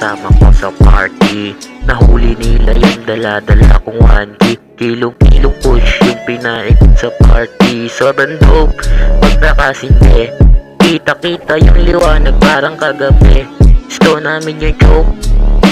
kasama ko sa party. Nahuli nila yung dala-dala kong 1K. Kilong-kilong push yung pinain sa party. Sobrang dope pag nakasindi. Kita-kita yung liwanag parang kagabi. Gusto namin yung choke,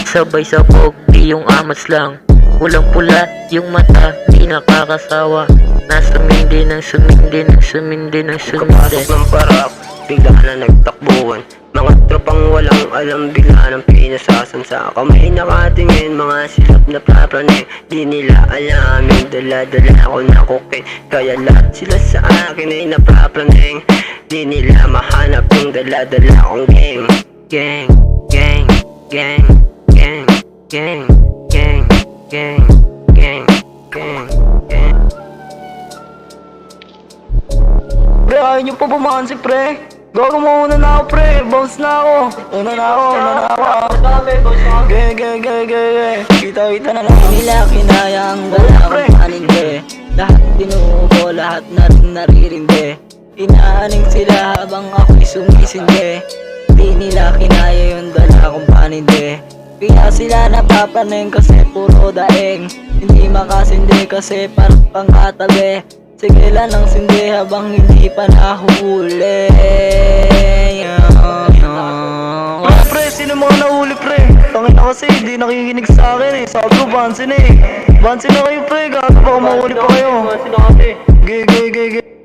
sabay sabog, di yung amas lang. Pulang-pula yung mata, di nakakasawa. Nasa sumindi ng sumindi ng sumindi ng sumindi. Kapasok ng parak, bigla na nagtakbuhan. Mga tropang walang alam, bigla ng pinasasansa. Kamay nakatingin, mga silap na papraning. Di nila alam yung dala-dala ako na kukin. Kaya lahat sila sa akin ay napapraning. Di nila mahanap yung dala-dala akong gang. Gang, gang, gang, gang, gang, gang, gang, gang, gang, gang. Pre, ayaw nyo pa bumansi, pre. Gago mo, una na ako, pre. Bounce na ako. Una na ako. Ge. Kita na lang. Nila kinaya ang dala kong panindi. Lahat tinuko, lahat na rin naririndi. Inaaning sila habang ako'y sumisindi. Di nila kinaya yung dala kong panindi. Kaya sila napapaning kasi puro daing. Hindi makasindi kasi parang pangkatabi. Sige lang ang sindi habang hindi pa nahuli. Pre, sino mga nahuli, pre? Tangin na kasi, di nakikinig sa akin eh. Sabi ko, bansin eh. Bansin na kayo, pre. Gago, baka mahuli pa kayo. Sino kasi? Ge.